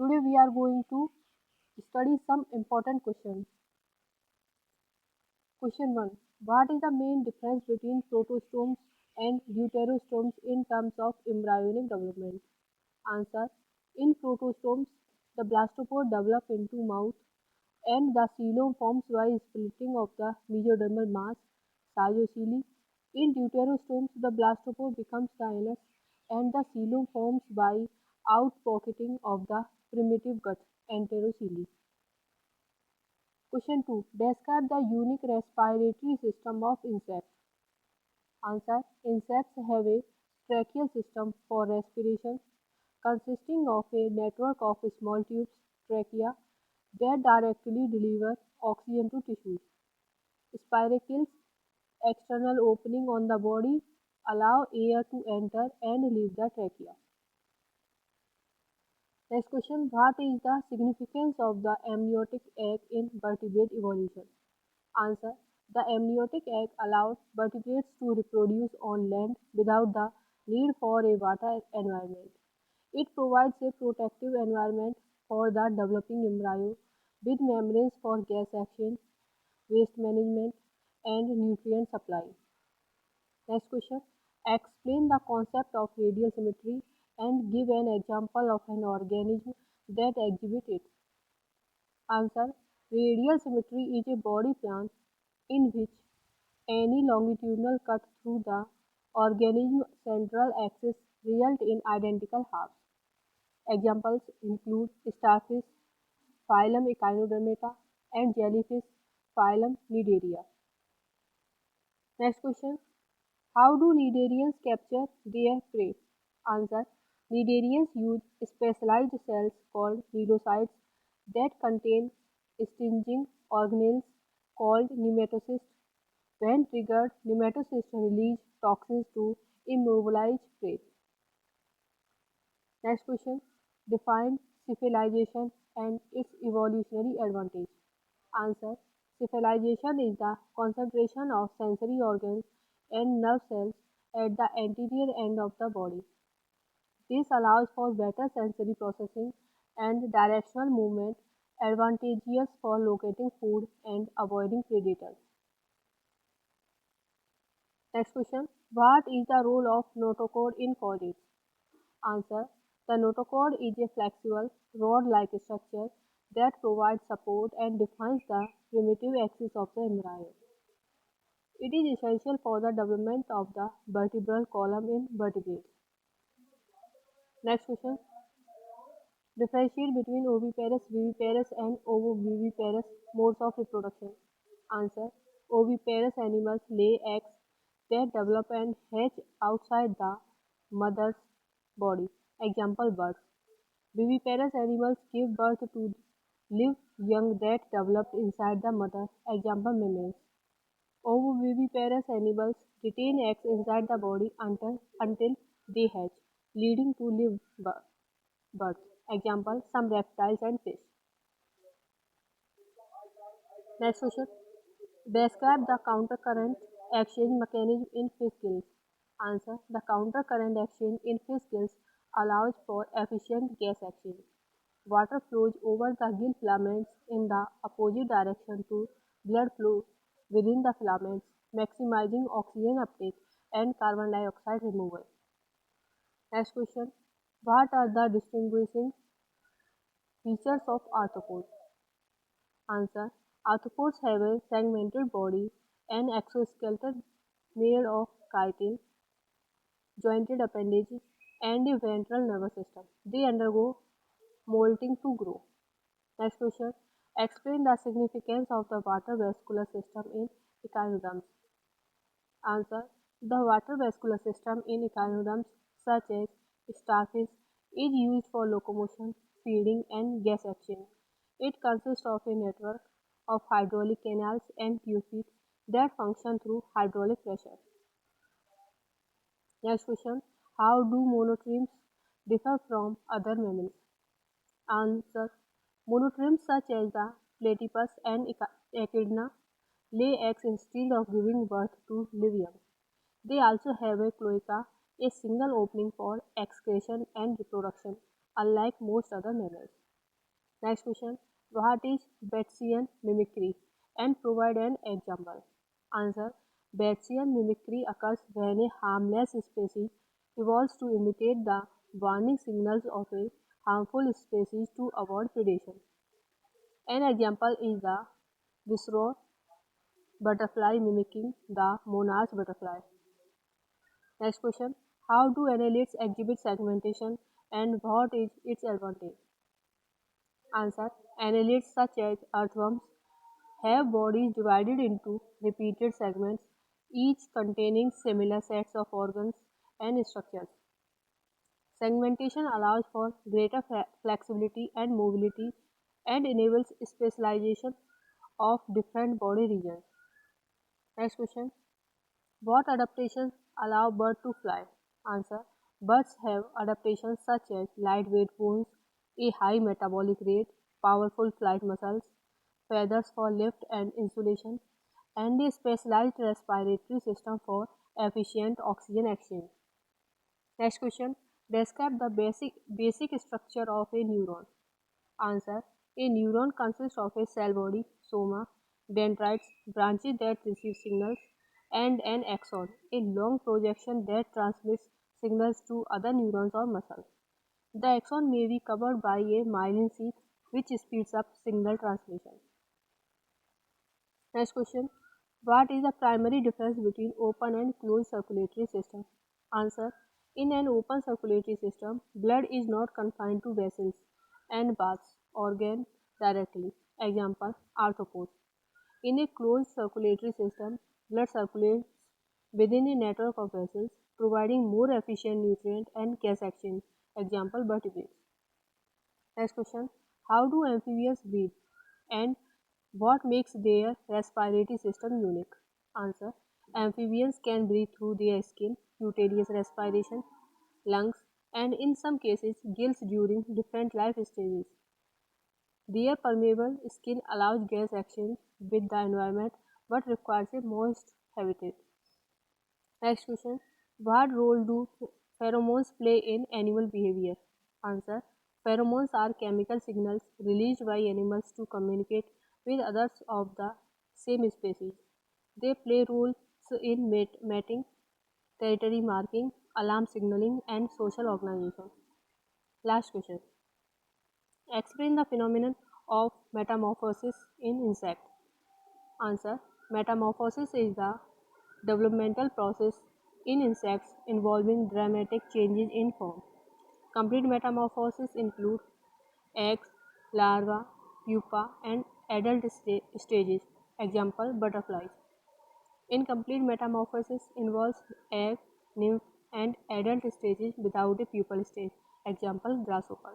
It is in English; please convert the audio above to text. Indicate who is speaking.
Speaker 1: Today we are going to study some important questions. Question 1. What is the main difference between protostomes and deuterostomes in terms of embryonic development? Answer. In protostomes, the blastopore develop into mouth and the coelom forms by splitting of the mesodermal mass, cytocele. In deuterostomes, the blastopore becomes the anus and the coelom forms by outpocketing of the primitive gut, enterocele. Question 2. Describe the unique respiratory system of insects. Answer. Insects have a tracheal system for respiration consisting of a network of small tubes, trachea, that directly deliver oxygen to tissues. Spiracles, external opening on the body, allow air to enter and leave the trachea. Next question. What is the significance of the amniotic egg in vertebrate evolution? Answer. The amniotic egg allows vertebrates to reproduce on land without the need for a water environment. It provides a protective environment for the developing embryo with membranes for gas exchange, waste management, and nutrient supply. Next question. Explain the concept of radial symmetry and give an example of an organism that exhibits it. Answer. Radial symmetry is a body plan in which any longitudinal cut through the organism's central axis result in identical halves. Examples include starfish, phylum Echinodermata, and jellyfish, phylum Cnidaria. Next question. How do cnidarians capture their prey? Answer. Cnidarians use specialized cells called cnidocytes that contain stinging organelles called nematocysts. When triggered, nematocysts release toxins to immobilize prey. Next question. Define cephalization and its evolutionary advantage. Answer. Cephalization is the concentration of sensory organs and nerve cells at the anterior end of the body. This allows for better sensory processing and directional movement, advantageous for locating food and avoiding predators. Next question. What is the role of notochord in chordates? Answer. The notochord is a flexible, rod-like structure that provides support and defines the primitive axis of the embryo. It is essential for the development of the vertebral column in vertebrates. Next question. Differentiate between oviparous, viviparous and ovoviviparous modes of reproduction. Answer. Oviparous animals lay eggs that develop and hatch outside the mother's body. Example birds. Viviparous animals give birth to live young that developed inside the mother. Example mammals. Ovoviviparous animals retain eggs inside the body until they hatch, leading to live birth. Example some reptiles and fish. Next question. Describe the countercurrent exchange mechanism in fish gills. Answer. The countercurrent exchange in fish gills allows for efficient gas exchange. Water flows over the gill filaments in the opposite direction to blood flow within the filaments, maximizing oxygen uptake and carbon dioxide removal. Next question. What are the distinguishing features of arthropods? Answer. Arthropods have a segmented body and exoskeleton made of chitin, jointed appendages, and a ventral nervous system. They undergo molting to grow. Next question. Explain the significance of the water vascular system in echinoderms. Answer. The water vascular system in echinoderms such as starfish is used for locomotion, feeding and gas exchange. It consists of a network of hydraulic canals and tube feet that function through hydraulic pressure. Next question. How do monotremes differ from other mammals? Answer. Monotremes such as the platypus and echidna lay eggs instead of giving birth to live young. They also have a cloaca, a single opening for excretion and reproduction, unlike most other mammals. Next question. What is Batesian mimicry? And provide an example. Answer. Batesian mimicry occurs when a harmless species evolves to imitate the warning signals of a harmful species to avoid predation. An example is the viscera butterfly mimicking the monarch butterfly. Next question. How do annelids exhibit segmentation and what is its advantage? Answer. Annelids such as earthworms have bodies divided into repeated segments, each containing similar sets of organs and structures. Segmentation allows for greater flexibility and mobility and enables specialization of different body regions. Next question. What adaptations allow birds to fly? Answer. Birds have adaptations such as lightweight bones, a high metabolic rate, powerful flight muscles, feathers for lift and insulation, and a specialized respiratory system for efficient oxygen exchange. Next question. Describe the basic structure of a neuron. Answer. A neuron consists of a cell body, soma, dendrites, branches that receive signals, and an axon, a long projection that transmits signals to other neurons or muscles. The axon may be covered by a myelin sheath, which speeds up signal transmission. Next question. What is the primary difference between open and closed circulatory system? Answer. In an open circulatory system, blood is not confined to vessels and baths organ directly. Example, arthropods. In a closed circulatory system, blood circulates within a network of vessels, providing more efficient nutrient and gas exchange. Example, vertebrates. Next question. How do amphibians breathe? And what makes their respiratory system unique? Answer. Amphibians can breathe through their skin, cutaneous respiration, lungs, and in some cases gills during different life stages. Their permeable skin allows gas exchange with the environment but requires a moist habitat. Next question. What role do pheromones play in animal behavior? Answer. Pheromones are chemical signals released by animals to communicate with others of the same species. They play roles in mating, territory marking, alarm signaling, and social organization. Last question. Explain the phenomenon of metamorphosis in insect. Answer. Metamorphosis is the developmental process in insects involving dramatic changes in form. Complete metamorphosis include eggs, larvae, pupa, and adult stages. Example, butterflies. Incomplete metamorphosis involves egg, nymph, and adult stages without a pupal stage. Example, grasshopper.